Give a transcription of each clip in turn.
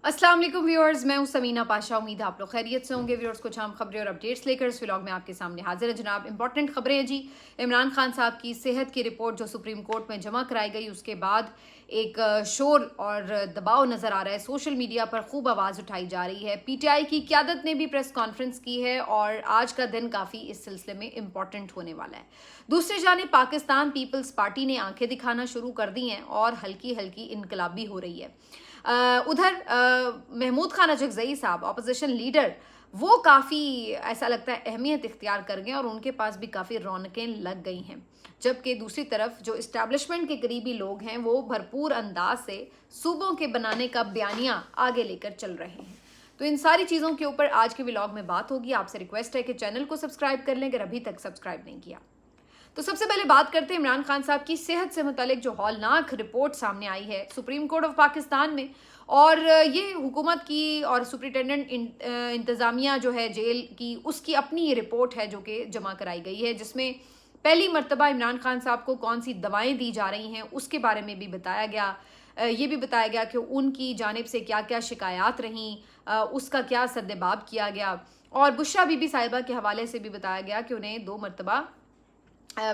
अस्सलाम वालेकुम व्यूअर्स, मैं हूं समीना पाशा। उम्मीद है आप लोग खैरियत से होंगे। व्यूअर्स, कुछ अहम खबरें और अपडेट्स लेकर इस व्लॉग में आपके सामने हाजिर है जनाब। इंपॉर्टेंट खबरें हैं जी। इमरान खान साहब की सेहत की रिपोर्ट जो सुप्रीम कोर्ट में जमा कराई गई, उसके बाद एक शोर और दबाव नज़र आ रहा है। सोशल मीडिया पर खूब आवाज़ उठाई जा रही है। पीटीआई की क़यादत ने भी प्रेस कॉन्फ्रेंस की है और आज का दिन काफ़ी इस सिलसिले में इम्पॉर्टेंट होने वाला है। दूसरी जानिब पाकिस्तान पीपल्स पार्टी ने आंखें दिखाना शुरू कर दी हैं और हल्की हल्की इनकलाबी हो रही है। उधर महमूद खान अजगज़ई साहब, ऑपोजिशन लीडर, वो काफ़ी ऐसा लगता है अहमियत इख्तियार कर गए और उनके पास भी काफ़ी रौनकें लग गई हैं। जबकि दूसरी तरफ जो इस्टेब्लिशमेंट के करीबी लोग हैं वो भरपूर अंदाज से सूबों के बनाने का बयानिया आगे लेकर चल रहे हैं। तो इन सारी चीज़ों के ऊपर आज के व्लॉग में बात होगी। आपसे रिक्वेस्ट है कि चैनल को सब्सक्राइब कर लें अगर अभी तक सब्सक्राइब नहीं किया। तो सबसे पहले बात करते हैं इमरान खान साहब की सेहत से मुतालिक जो हौलनाक रिपोर्ट सामने आई है सुप्रीम कोर्ट ऑफ पाकिस्तान में। और ये हुकूमत की और सुप्रिटेंडेंट इंतज़ामिया जो है जेल की, उसकी अपनी ये रिपोर्ट है जो कि जमा कराई गई है, जिसमें पहली मर्तबा इमरान खान साहब को कौन सी दवाएं दी जा रही हैं उसके बारे में भी बताया गया। ये भी बताया गया कि उनकी जानिब से क्या क्या शिकायत रहीं, उसका क्या सद्देबाब किया गया। और बुशरा बीबी साहिबा के हवाले से भी बताया गया कि उन्हें 2 मरतबा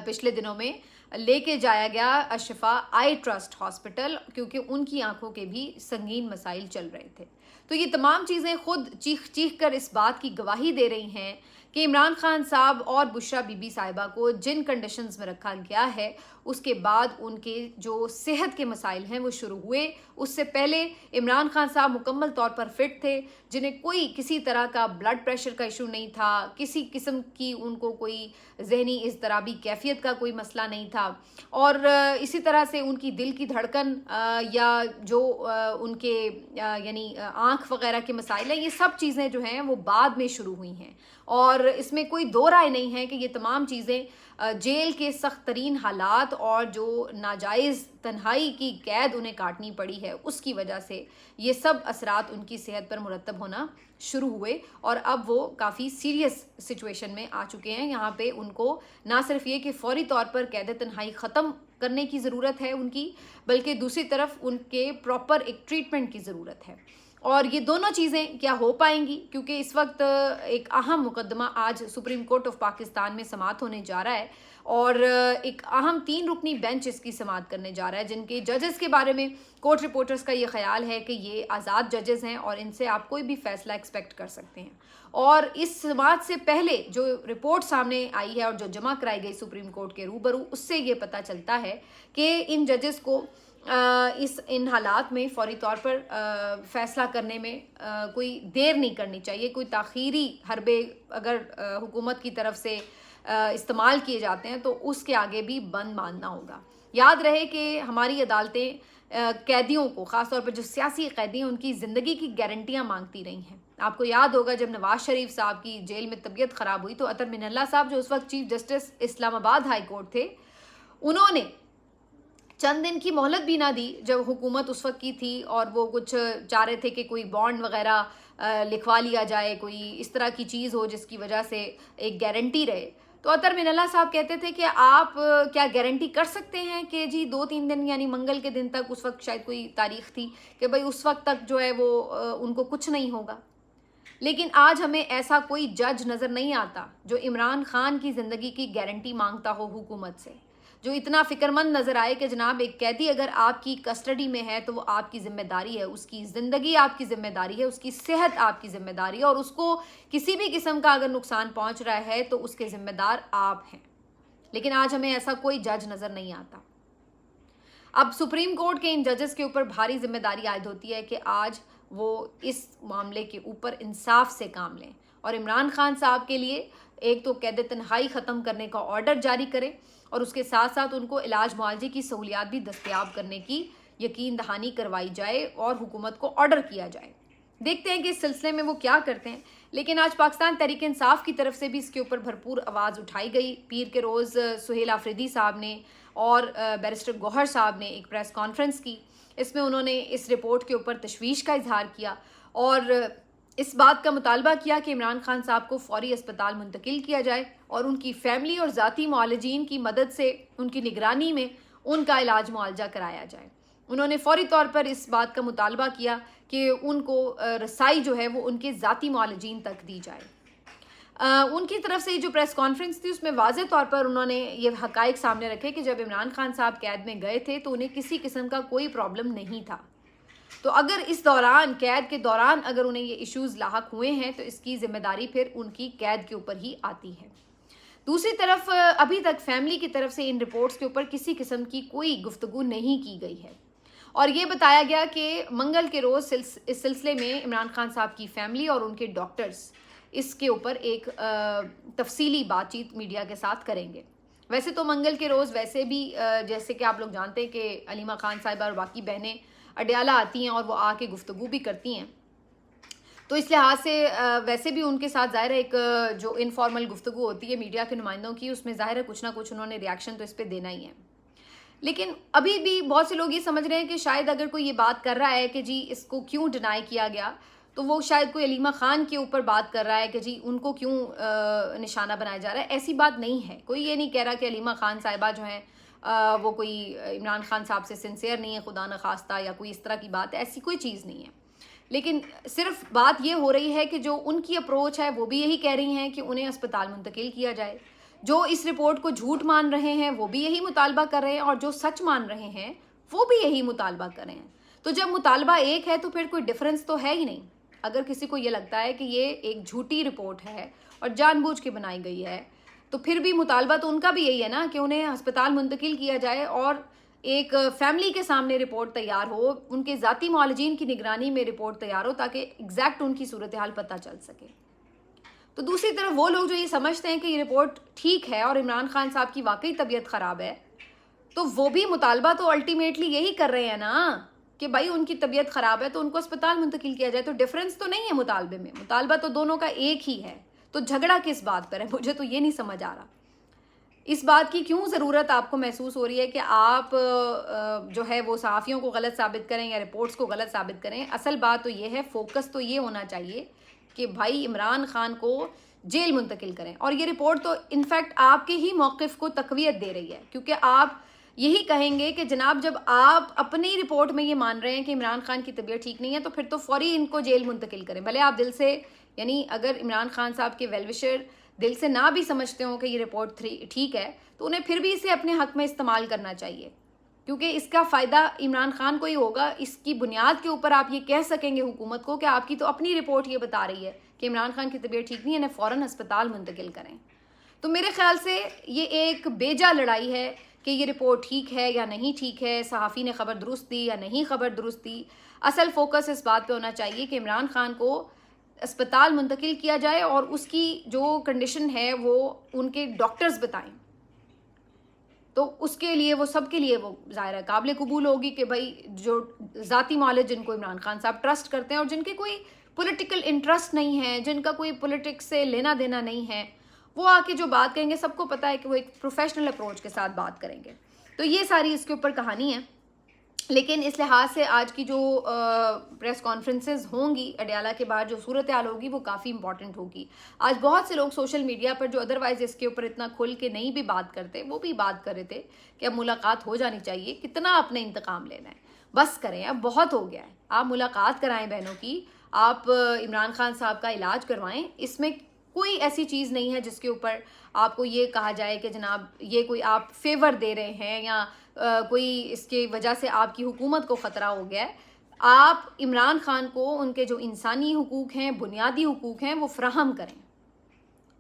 पिछले दिनों में लेके जाया गया अशफा आई ट्रस्ट हॉस्पिटल, क्योंकि उनकी आंखों के भी संगीन मसाइल चल रहे थे। तो ये तमाम चीज़ें खुद चीख चीख कर इस बात की गवाही दे रही हैं कि इमरान खान साहब और बुशरा बीबी साहिबा को जिन कंडीशंस में रखा गया है उसके बाद उनके जो सेहत के मसाइल हैं वो शुरू हुए। उससे पहले इमरान खान साहब मुकम्मल तौर पर फिट थे, जिन्हें कोई किसी तरह का ब्लड प्रेशर का इशू नहीं था, किसी किस्म की उनको कोई जहनी इज़्तिराबी कैफियत का कोई मसला नहीं था। और इसी तरह से उनकी दिल की धड़कन या जो उनके यानी आँख वगैरह के मसाइल हैं, ये सब चीज़ें जो हैं वो बाद में शुरू हुई हैं। और इसमें कोई दो राय नहीं है कि ये तमाम चीज़ें जेल के सख्त तरीन हालात और जो नाजायज़ तन्हाई की कैद उन्हें काटनी पड़ी है उसकी वजह से ये सब असरात उनकी सेहत पर मुरतब होना शुरू हुए। और अब वो काफ़ी सीरियस सिचुएशन में आ चुके हैं। यहाँ पे उनको ना सिर्फ ये कि फौरी तौर पर कैद तन्हाई ख़त्म करने की ज़रूरत है उनकी, बल्कि दूसरी तरफ उनके प्रॉपर एक ट्रीटमेंट की ज़रूरत है। और ये दोनों चीज़ें क्या हो पाएंगी, क्योंकि इस वक्त एक अहम मुकदमा आज सुप्रीम कोर्ट ऑफ पाकिस्तान में समाअत होने जा रहा है और एक अहम 3 रुकनी बेंच इसकी समाअत करने जा रहा है, जिनके जजेस के बारे में कोर्ट रिपोर्टर्स का ये ख्याल है कि ये आज़ाद जजेस हैं और इनसे आप कोई भी फैसला एक्सपेक्ट कर सकते हैं। और इस समाअत से पहले जो रिपोर्ट सामने आई है और जो जमा कराई गई सुप्रीम कोर्ट के रूबरू, उससे ये पता चलता है कि इन जजेस को इन हालात में फ़ौरी तौर पर फ़ैसला करने में कोई देर नहीं करनी चाहिए। कोई ताख़ीरी हरबे अगर हुकूमत की तरफ से इस्तेमाल किए जाते हैं तो उसके आगे भी बंद मानना होगा। याद रहे कि हमारी अदालतें कैदियों को, ख़ास तौर पर जो सियासी कैदी हैं, उनकी ज़िंदगी की गारंटियाँ मांगती रही हैं। आपको याद होगा जब नवाज शरीफ साहब की जेल में तबीयत ख़राब हुई तो अतर मिनल्ला साहब, जो उस वक्त chief justice Islamabad high court थे, उन्होंने चंद दिन की मोहलत भी ना दी जब हुकूमत उस वक्त की थी और वो कुछ चाह रहे थे कि कोई बॉन्ड वगैरह लिखवा लिया जाए, कोई इस तरह की चीज़ हो जिसकी वजह से एक गारंटी रहे। तो अतर मिनल्ला साहब कहते थे कि आप क्या गारंटी कर सकते हैं कि जी 2-3 दिन यानी मंगल के दिन तक, उस वक्त शायद कोई तारीख थी कि भाई उस वक्त तक जो है वो उनको कुछ नहीं होगा। लेकिन आज हमें ऐसा कोई जज नज़र नहीं आता जो इमरान खान की ज़िंदगी की गारंटी मांगता हो हुकूमत से, जो इतना फ़िक्रमंद नज़र आए कि जनाब एक कैदी अगर आपकी कस्टडी में है तो वो आपकी ज़िम्मेदारी है, उसकी ज़िंदगी आपकी ज़िम्मेदारी है, उसकी सेहत आपकी ज़िम्मेदारी है और उसको किसी भी किस्म का अगर नुकसान पहुंच रहा है तो उसके ज़िम्मेदार आप हैं। लेकिन आज हमें ऐसा कोई जज नज़र नहीं आता। अब सुप्रीम कोर्ट के इन जजेस के ऊपर भारी जिम्मेदारी आयद होती है कि आज वो इस मामले के ऊपर इंसाफ से काम लें और इमरान खान साहब के लिए एक तो कैद तन्हाई ख़त्म करने का ऑर्डर जारी करें और उसके साथ साथ उनको इलाज मुआवजे की सहूलियात भी दस्तयाब करने की यकीन दहानी करवाई जाए और हुकूमत को ऑर्डर किया जाए। देखते हैं कि इस सिलसिले में वो क्या करते हैं। लेकिन आज पाकिस्तान तहरीक इंसाफ की तरफ से भी इसके ऊपर भरपूर आवाज़ उठाई गई। पीर के रोज़ सुहेल आफरीदी साहब ने और बैरिस्टर गौहर साहब ने एक प्रेस कॉन्फ्रेंस की। इसमें उन्होंने इस रिपोर्ट के ऊपर तशवीश का इजहार किया और इस बात का मुतालबा किया कि इमरान खान साहब को फ़ौरी अस्पताल मुंतकिल किया जाए और उनकी फ़ैमिली और ज़ाती मुआलजीन की मदद से उनकी निगरानी में उनका इलाज मुआवजा कराया जाए। انہوں نے فوری طور پر اس بات کا مطالبہ کیا کہ ان کو رسائی جو ہے وہ ان کے ذاتی معالجین تک دی جائے۔ ان کی طرف سے جو پریس کانفرنس تھی اس میں واضح طور پر انہوں نے یہ حقائق سامنے رکھے کہ جب عمران خان صاحب قید میں گئے تھے تو انہیں کسی قسم کا کوئی پرابلم نہیں تھا، تو اگر اس دوران قید کے دوران اگر انہیں یہ ایشوز لاحق ہوئے ہیں تو اس کی ذمہ داری پھر ان کی قید کے اوپر ہی آتی ہے۔ دوسری طرف ابھی تک فیملی کی طرف سے ان رپورٹس کے اوپر کسی قسم کی کوئی گفتگو نہیں کی گئی ہے، اور یہ بتایا گیا کہ منگل کے روز اس سلسلے میں عمران خان صاحب کی فیملی اور ان کے ڈاکٹرز اس کے اوپر ایک تفصیلی بات چیت میڈیا کے ساتھ کریں گے۔ ویسے تو منگل کے روز ویسے بھی جیسے کہ آپ لوگ جانتے ہیں کہ علیمہ خان صاحبہ اور باقی بہنیں اڈیالہ آتی ہیں اور وہ آ کے گفتگو بھی کرتی ہیں، تو اس لحاظ سے ویسے بھی ان کے ساتھ ظاہر ہے ایک جو انفارمل گفتگو ہوتی ہے میڈیا کے نمائندوں کی، اس میں ظاہر ہے کچھ نہ کچھ انہوں نے ریاکشن تو اس پہ دینا ہی ہے۔ لیکن ابھی بھی بہت سے لوگ یہ سمجھ رہے ہیں کہ شاید اگر کوئی یہ بات کر رہا ہے کہ جی اس کو کیوں ڈینائی کیا گیا، تو وہ شاید کوئی علیمہ خان کے اوپر بات کر رہا ہے کہ جی ان کو کیوں نشانہ بنایا جا رہا ہے۔ ایسی بات نہیں ہے، کوئی یہ نہیں کہہ رہا کہ علیمہ خان صاحبہ جو ہیں وہ کوئی عمران خان صاحب سے سنسیئر نہیں ہے، خدا نخواستہ، یا کوئی اس طرح کی بات ہے، ایسی کوئی چیز نہیں ہے۔ لیکن صرف بات یہ ہو رہی ہے کہ جو ان کی اپروچ ہے وہ بھی یہی کہہ رہی ہیں کہ انہیں اسپتال منتقل کیا جائے، جو اس رپورٹ کو جھوٹ مان رہے ہیں وہ بھی یہی مطالبہ کر رہے ہیں، اور جو سچ مان رہے ہیں وہ بھی یہی مطالبہ کر رہے ہیں۔ تو جب مطالبہ ایک ہے تو پھر کوئی ڈفرنس تو ہے ہی نہیں۔ اگر کسی کو یہ لگتا ہے کہ یہ ایک جھوٹی رپورٹ ہے اور جان بوجھ کے بنائی گئی ہے، تو پھر بھی مطالبہ تو ان کا بھی یہی ہے نا کہ انہیں ہسپتال منتقل کیا جائے اور ایک فیملی کے سامنے رپورٹ تیار ہو، ان کے ذاتی معالجین کی نگرانی میں رپورٹ تیار ہو، تاکہ ایگزیکٹ ان کی صورتحال پتہ چل سکے۔ تو دوسری طرف وہ لوگ جو یہ سمجھتے ہیں کہ یہ رپورٹ ٹھیک ہے اور عمران خان صاحب کی واقعی طبیعت خراب ہے، تو وہ بھی مطالبہ تو الٹیمیٹلی یہی کر رہے ہیں نا کہ بھائی ان کی طبیعت خراب ہے تو ان کو اسپتال منتقل کیا جائے۔ تو ڈفرنس تو نہیں ہے مطالبے میں، مطالبہ تو دونوں کا ایک ہی ہے، تو جھگڑا کس بات پر ہے؟ مجھے تو یہ نہیں سمجھ آ رہا اس بات کی کیوں ضرورت آپ کو محسوس ہو رہی ہے کہ آپ جو ہے وہ صحافیوں کو غلط ثابت کریں یا رپورٹس کو غلط ثابت کریں۔ اصل بات تو یہ ہے، فوکس تو یہ ہونا چاہیے کہ بھائی عمران خان کو جیل منتقل کریں، اور یہ رپورٹ تو انفیکٹ آپ کے ہی موقف کو تقویت دے رہی ہے، کیونکہ آپ یہی کہیں گے کہ جناب جب آپ اپنی رپورٹ میں یہ مان رہے ہیں کہ عمران خان کی طبیعت ٹھیک نہیں ہے تو پھر تو فوری ان کو جیل منتقل کریں، بھلے آپ دل سے، یعنی اگر عمران خان صاحب کے ویل وشر دل سے نہ بھی سمجھتے ہوں کہ یہ رپورٹ ٹھیک ہے، تو انہیں پھر بھی اسے اپنے حق میں استعمال کرنا چاہیے، کیونکہ اس کا فائدہ عمران خان کو ہی ہوگا۔ اس کی بنیاد کے اوپر آپ یہ کہہ سکیں گے حکومت کو کہ آپ کی تو اپنی رپورٹ یہ بتا رہی ہے کہ عمران خان کی طبیعت ٹھیک نہیں ہے، انہیں فوراً اسپتال منتقل کریں۔ تو میرے خیال سے یہ ایک بیجا لڑائی ہے کہ یہ رپورٹ ٹھیک ہے یا نہیں ٹھیک ہے، صحافی نے خبر درست دی یا نہیں خبر درست دی۔ اصل فوکس اس بات پہ ہونا چاہیے کہ عمران خان کو اسپتال منتقل کیا جائے، اور اس کی جو کنڈیشن ہے وہ ان کے ڈاکٹرز بتائیں، تو اس کے لیے وہ سب کے لیے وہ ظاہر ہے قابل قبول ہوگی کہ بھائی جو ذاتی معالج جن کو عمران خان صاحب ٹرسٹ کرتے ہیں اور جن کے کوئی پولیٹیکل انٹرسٹ نہیں ہے، جن کا کوئی پولیٹکس سے لینا دینا نہیں ہے، وہ آ کے جو بات کہیں گے سب کو پتہ ہے کہ وہ ایک پروفیشنل اپروچ کے ساتھ بات کریں گے۔ تو یہ ساری اس کے اوپر کہانی ہے، لیکن اس لحاظ سے آج کی جو پریس کانفرنسز ہوں گی اڈیالہ کے بعد جو صورتحال ہوگی وہ کافی امپورٹنٹ ہوگی۔ آج بہت سے لوگ سوشل میڈیا پر جو ادروائز اس کے اوپر اتنا کھل کے نہیں بھی بات کرتے، وہ بھی بات کر رہے تھے کہ اب ملاقات ہو جانی چاہیے، کتنا اپنے انتقام لینا ہے، بس کریں، اب بہت ہو گیا ہے، آپ ملاقات کرائیں بہنوں کی، آپ عمران خان صاحب کا علاج کروائیں۔ اس میں کوئی ایسی چیز نہیں ہے جس کے اوپر آپ کو یہ کہا جائے کہ جناب یہ کوئی آپ فیور دے رہے ہیں یا کوئی اس کی وجہ سے آپ کی حکومت کو خطرہ ہو گیا ہے۔ آپ عمران خان کو ان کے جو انسانی حقوق ہیں، بنیادی حقوق ہیں، وہ فراہم کریں،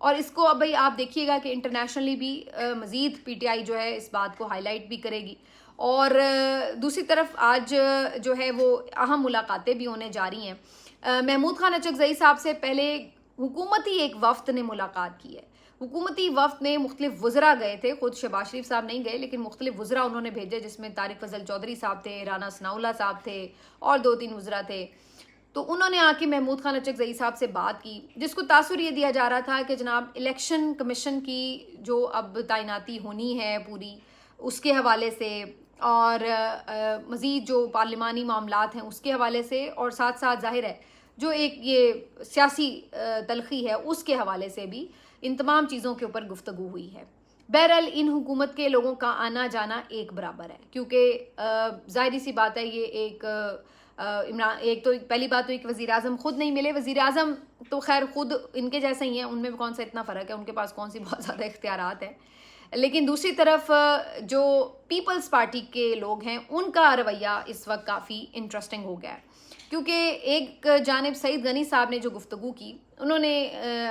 اور اس کو اب بھائی آپ دیکھیے گا کہ انٹرنیشنلی بھی مزید پی ٹی آئی جو ہے اس بات کو ہائی لائٹ بھی کرے گی، اور دوسری طرف آج جو ہے وہ اہم ملاقاتیں بھی ہونے جا رہی ہیں۔ محمود خان اچکزئی صاحب سے پہلے حکومتی ایک وفد نے ملاقات کی ہے، حکومتی وفد میں مختلف وزراء گئے تھے، خود شہباز شریف صاحب نہیں گئے لیکن مختلف وزراء انہوں نے بھیجے، جس میں طارق فضل چودھری صاحب تھے، رانا ثناء اللہ صاحب تھے، اور 2-3 وزراء تھے۔ تو انہوں نے آ کے محمود خان اچکزئی صاحب سے بات کی، جس کو تاثر یہ دیا جا رہا تھا کہ جناب الیکشن کمیشن کی جو اب تعیناتی ہونی ہے پوری، اس کے حوالے سے، اور مزید جو پارلیمانی معاملات ہیں اس کے حوالے سے، اور ساتھ ساتھ ظاہر ہے جو ایک یہ سیاسی تلخی ہے اس کے حوالے سے بھی ان تمام چیزوں کے اوپر گفتگو ہوئی ہے۔ बहरहाल इन हुकूमत के लोगों का आना जाना एक बराबर है, क्योंकि ज़ाहिर सी बात है ये एक इमरान, एक तो पहली बात तो एक वज़ीर आज़म ख़ुद नहीं मिले। वज़ीर आज़म तो खैर ख़ुद इनके जैसे ही हैं, उनमें कौन सा इतना फ़र्क है, उनके पास कौन सी बहुत ज़्यादा इख्तियारात हैं। लेकिन दूसरी तरफ जो पीपल्स पार्टी के लोग हैं उनका रवैया इस वक्त काफ़ी इंटरेस्टिंग हो गया है, क्योंकि एक जानिब सईद गनी साहब ने जो गुफ्तगू की, उन्होंने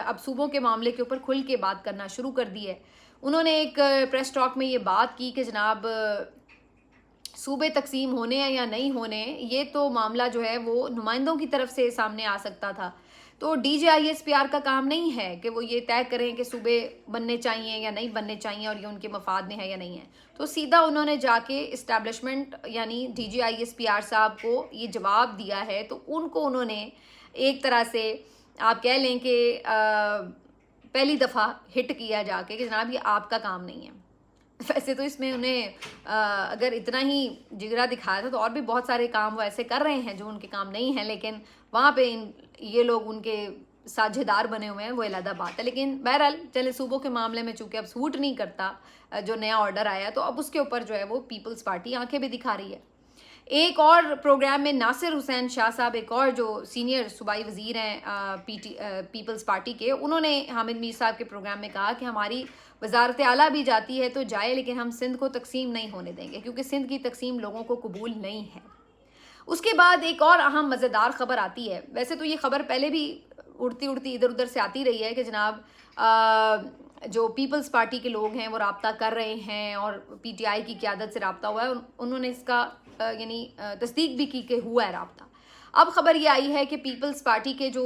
अब सूबों के मामले के ऊपर खुल के बात करना शुरू कर दी है। उन्होंने एक प्रेस टॉक में ये बात की कि जनाब सूबे तकसीम होने हैं या नहीं होने, ये तो मामला जो है वो नुमाइंदों की तरफ से सामने आ सकता था। तो DGISPR का काम नहीं है कि वो ये तय करें कि सूबे बनने चाहिए या नहीं बनने चाहिए और ये उनके मफाद में है या नहीं है। तो सीधा उन्होंने जाके इस्टेब्लिशमेंट यानी DGISPR साहब को ये जवाब दिया है। तो उनको उन्होंने एक तरह से आप कह लें कि पहली दफ़ा हिट किया जाके कि जनाब ये आपका काम नहीं है। वैसे तो इसमें उन्हें अगर इतना ही जिगरा दिखाया था तो और भी बहुत सारे काम वो ऐसे कर रहे हैं जो उनके काम नहीं हैं, लेकिन वहाँ पे ये लोग उनके साझेदार बने हुए हैं, वो अलग बात है। लेकिन बहरहाल चले, सूबों के मामले में चूँकि अब सूट नहीं करता जो नया ऑर्डर आया, तो अब उसके ऊपर जो है वो पीपल्स पार्टी आंखें भी दिखा रही है। एक और प्रोग्राम में नासिर हुसैन शाह साहब, एक और जो सीनियर सूबाई वज़ीर हैं पीपल्स पार्टी के, उन्होंने हामिद मीर साहब के प्रोग्राम में कहा कि हमारी वजारत आला भी जाती है तो जाए, लेकिन हम सिंध को तकसीम नहीं होने देंगे, क्योंकि सिंध की तकसीम लोगों को कबूल नहीं है। उसके बाद एक और अहम मज़ेदार ख़बर आती है। वैसे तो ये ख़बर पहले भी उड़ती उड़ती इधर उधर से आती रही है कि जनाब जो पीपल्स पार्टी के लोग हैं वो राब्ता कर रहे हैं और PTI की क़यादत से राब्ता हुआ है। उन्होंने इसका यानी तस्दीक भी की कि हुआ है राब्ता। अब ख़बर ये आई है कि पीपल्स पार्टी के जो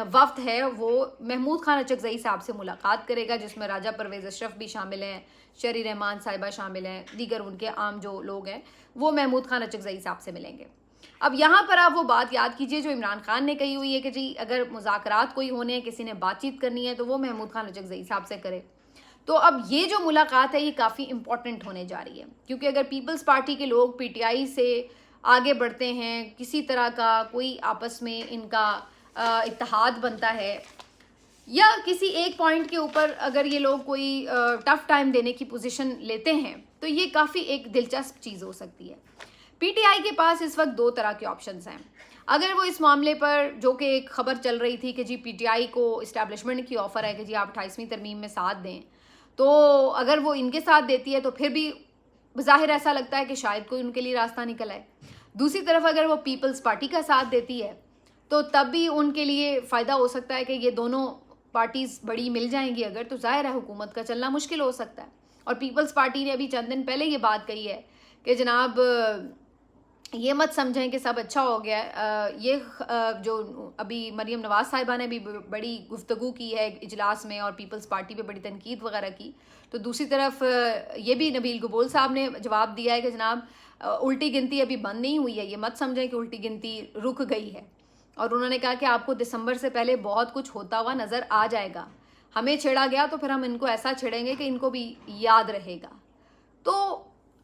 वफ्द है वो महमूद खान अचकज़ई साहब से मुलाकात करेगा, जिसमें राजा परवेज़ अशरफ भी शामिल हैं, शरी रहमान साहिबा शामिल हैं, दीगर उनके आम जो लोग हैं वो महमूद खान अचकज़ई साहब से मिलेंगे। अब यहाँ पर आप वो बात याद कीजिए जो इमरान खान ने कही हुई है कि जी अगर मुज़ाकरात कोई होने हैं, किसी ने बातचीत करनी है, तो वो महमूद खान अचकज़ई साहब से करे। तो अब ये जो मुलाकात है ये काफ़ी इंपॉर्टेंट होने जा रही है, क्योंकि अगर पीपल्स पार्टी के लोग PTI से आगे बढ़ते हैं, किसी तरह का कोई आपस में इनका इत्तेहाद बनता है, या किसी एक पॉइंट के ऊपर अगर ये लोग कोई टफ टाइम देने की पोजीशन लेते हैं, तो ये काफ़ी एक दिलचस्प चीज़ हो सकती है। PTI के पास इस वक्त दो तरह के ऑप्शंस हैं। अगर वो इस मामले पर, जो कि एक ख़बर चल रही थी कि जी PTI को इस्टेब्लिशमेंट की ऑफ़र है कि जी आप 28वीं तरमीम में साथ दें, तो अगर वो इनके साथ देती है तो फिर भी ज़ाहिर ऐसा लगता है कि शायद कोई उनके लिए रास्ता निकल आए। दूसरी तरफ अगर वो पीपल्स पार्टी का साथ देती है तो तब भी उनके लिए फ़ायदा हो सकता है कि ये दोनों पार्टीज़ बड़ी मिल जाएंगी अगर, तो ज़ाहिर है हुकूमत का चलना मुश्किल हो सकता है। और पीपल्स पार्टी ने अभी चंद दिन पहले ये बात कही है कि जनाब ये मत समझें कि सब अच्छा हो गया है। ये जो अभी मरीम नवाज़ साहिबा ने भी बड़ी गुफ्तगू की है इजलास में और पीपल्स पार्टी पे बड़ी तनकीद वगैरह की, तो दूसरी तरफ ये भी नबील गबोल साहब ने जवाब दिया है कि जनाब उल्टी गिनती अभी बंद नहीं हुई है, ये मत समझें कि उल्टी गिनती रुक गई है। और उन्होंने कहा कि आपको दिसंबर से पहले बहुत कुछ होता हुआ नज़र आ जाएगा। हमें छेड़ा गया तो फिर हम इनको ऐसा छेड़ेंगे कि इनको भी याद रहेगा। तो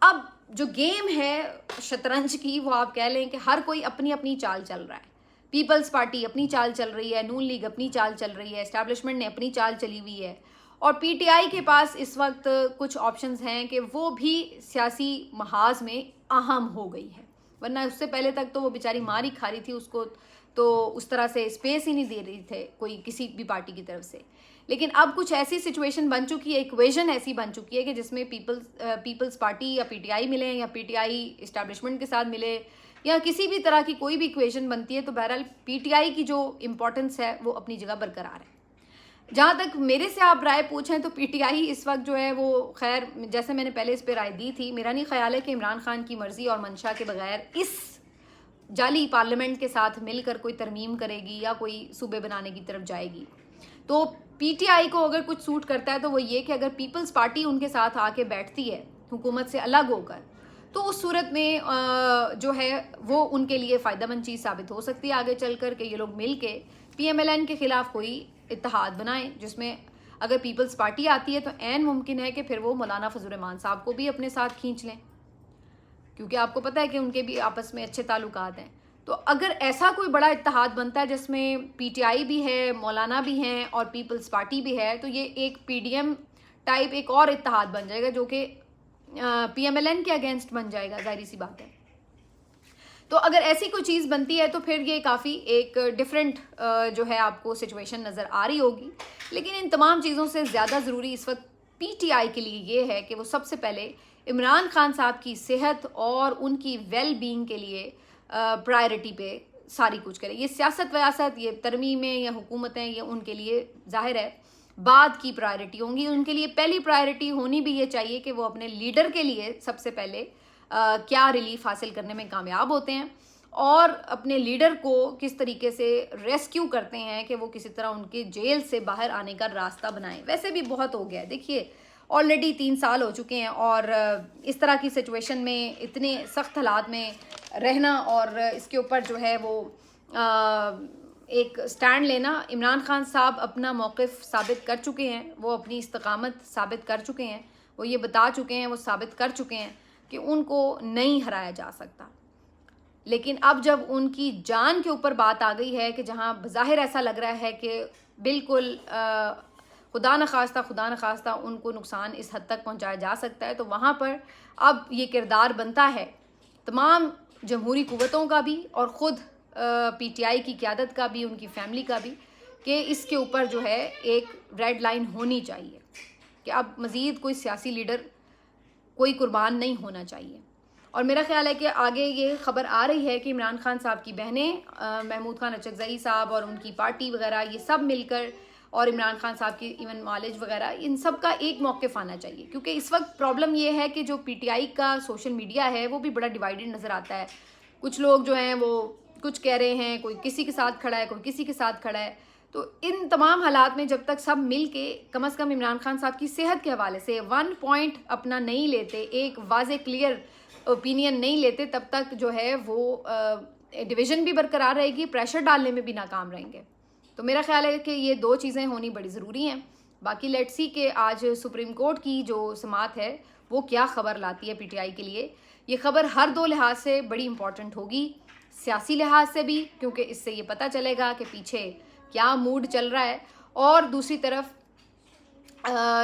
अब जो गेम है शतरंज की, वो आप कह लें कि हर कोई अपनी अपनी चाल चल रहा है। पीपल्स पार्टी अपनी चाल चल रही है, नून लीग अपनी चाल चल रही है, एस्टैब्लिशमेंट ने अपनी चाल चली हुई है, और PTI के पास इस वक्त कुछ ऑप्शंस हैं कि वो भी सियासी महाज में अहम हो गई है। वरना उससे पहले तक तो वो बेचारी मार ही खा रही थी, उसको तो उस तरह से स्पेस ही नहीं दे रही थे कोई किसी भी पार्टी की तरफ से। लेकिन अब कुछ ऐसी सिचुएशन बन चुकी है, इक्वेशन ऐसी बन चुकी है कि जिसमें पीपल्स पार्टी या PTI मिले या PTI इस्टेब्लिशमेंट के साथ मिले या किसी भी तरह की कोई भी इक्वेशन बनती है, तो बहरहाल PTI की जो इम्पोर्टेंस है वो अपनी जगह बरकरार है। जहाँ तक मेरे से आप राय पूछें तो PTI इस वक्त जो है वो, खैर जैसे मैंने पहले इस पर राय दी थी, मेरा नहीं ख्याल है कि इमरान खान की मर्ज़ी और मंशा के बगैर इस जाली पार्लियामेंट के साथ मिलकर कोई तरमीम करेगी या कोई सूबे बनाने की तरफ जाएगी। तो PTI को अगर कुछ सूट करता है तो वो ये कि अगर पीपल्स पार्टी उनके साथ आके बैठती है हुकूमत से अलग होकर, तो उस सूरत में जो है वो उनके लिए फ़ायदेमंद चीज़ साबित हो सकती है आगे चल कर के ये लोग मिल के PMLN के ख़िलाफ़ कोई इत्तेहाद बनाएं, जिसमें अगर पीपल्स पार्टी आती है तो ऐन मुमकिन है कि फिर वो मौलाना फजल रहमान साहब को भी अपने साथ खींच लें, क्योंकि आपको पता है कि उनके भी आपस में अच्छे ताल्लुकात हैं। तो अगर ऐसा कोई बड़ा इत्तेहाद बनता है जिसमें PTI भी है, मौलाना भी हैं और पीपल्स पार्टी भी है, तो ये एक PDM टाइप एक और इत्तेहाद बन जाएगा जो कि PMLN के अगेंस्ट बन जाएगा, जाहिर सी बात है। तो अगर ऐसी कोई चीज़ बनती है तो फिर ये काफ़ी एक डिफरेंट जो है आपको सिचुएशन नज़र आ रही होगी। लेकिन इन तमाम चीज़ों से ज़्यादा ज़रूरी इस वक्त PTI के लिए ये है कि वो सबसे पहले इमरान खान साहब की सेहत और उनकी वेल बीइंग के लिए प्रायोरिटी पे सारी कुछ करे। ये सियासत वयासत, ये तरमीमें या हुकूमतें, ये उनके लिए ज़ाहिर है बाद की प्रायोरिटी होंगी। उनके लिए पहली प्रायोरिटी होनी भी ये चाहिए कि वो अपने लीडर के लिए सबसे पहले क्या रिलीफ हासिल करने में कामयाब होते हैं और अपने लीडर को किस तरीके से रेस्क्यू करते हैं कि वो किसी तरह उनके जेल से बाहर आने का रास्ता बनाएं। वैसे भी बहुत हो गया है, देखिए ऑलरेडी 3 साल हो चुके हैं और इस तरह की सिचुएशन में इतने सख्त हालात में रहना और इसके ऊपर जो है वो एक स्टैंड लेना, इमरान खान साहब अपना मौक़िफ़ साबित कर चुके हैं, वो अपनी इस्तकामत साबित कर चुके हैं, वो ये बता चुके हैं, वो साबित कर चुके हैं कि उनको नहीं हराया जा सकता। लेकिन अब जब उनकी जान के ऊपर बात आ गई है कि जहां बज़ाहिर ऐसा लग रहा है कि बिल्कुल खुदा न खास्ता उनको नुकसान इस हद तक पहुंचाया जा सकता है, तो वहां पर अब ये किरदार बनता है तमाम जमहूरी कुव्वतों का भी और ख़ुद PTI की क़यादत का भी, उनकी फैमिली का भी, कि इसके ऊपर जो है एक रेड लाइन होनी चाहिए कि अब मज़ीद कोई सियासी लीडर कोई कुर्बान नहीं होना चाहिए। और मेरा ख्याल है कि आगे ये ख़बर आ रही है कि इमरान खान साहब की बहनें महमूद खान अचकज़ई साहब और उनकी पार्टी वगैरह ये सब मिलकर, और इमरान खान साहब की इवन मालिज वगैरह, इन सब का एक मौक़िफ़ आना चाहिए। क्योंकि इस वक्त प्रॉब्लम ये है कि जो PTI का सोशल मीडिया है वो भी बड़ा डिवाइडेड नज़र आता है। कुछ लोग जो हैं वो कुछ कह रहे हैं, कोई किसी के साथ खड़ा है, कोई किसी के साथ खड़ा है। तो इन तमाम हालात में जब तक सब मिल के कम अज़ कम इमरान खान साहब की सेहत के हवाले से 1 पॉइंट अपना नहीं लेते, एक वाज़े क्लियर ओपिनियन नहीं लेते, तब तक जो है वो डिवीज़न भी बरकरार रहेगी, प्रेशर डालने में भी नाकाम रहेंगे। तो मेरा ख्याल है कि ये 2 चीज़ें होनी बड़ी ज़रूरी हैं। बाकी लेट्स सी कि आज सुप्रीम कोर्ट की जो समाअत है वो क्या ख़बर लाती है PTI के लिए। ये ख़बर हर 2 लिहाज से बड़ी इंपॉर्टेंट होगी, सियासी लिहाज से भी क्योंकि इससे ये पता चलेगा कि पीछे क्या मूड चल रहा है, और दूसरी तरफ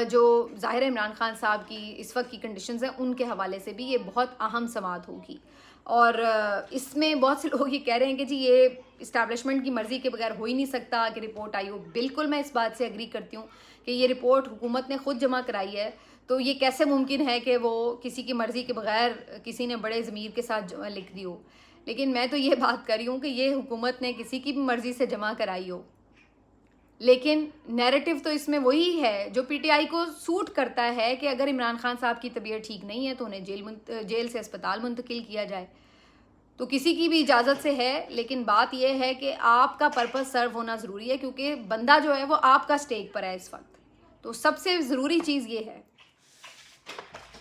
जो ज़ाहिर है इमरान खान साहब की इस वक्त की कंडीशंस हैं उनके हवाले से भी ये बहुत अहम समाअत होगी। और इसमें बहुत से लोग ये कह रहे हैं कि जी ये इस्टेब्लिशमेंट की मर्ज़ी के बगैर हो ही नहीं सकता कि रिपोर्ट आई हो। बिल्कुल मैं इस बात से एग्री करती हूँ कि ये रिपोर्ट हुकूमत ने ख़ुद जमा कराई है, तो ये कैसे मुमकिन है कि वो किसी की मर्ज़ी के बगैर किसी ने बड़े ज़मीर के साथ लिख दी हो। लेकिन मैं तो ये बात कर रही हूँ कि ये हुकूमत ने किसी की भी मर्ज़ी से जमा कराई हो, लेकिन नैरेटिव तो इसमें वही है जो PTI को सूट करता है कि अगर इमरान खान साहब की तबीयत ठीक नहीं है तो उन्हें जेल से अस्पताल मुंतकिल किया जाए। तो किसी की भी इजाज़त से है, लेकिन बात यह है कि आपका पर्पस सर्व होना ज़रूरी है, क्योंकि बंदा जो है वो आपका स्टेक पर है इस वक्त। तो सबसे ज़रूरी चीज़ ये है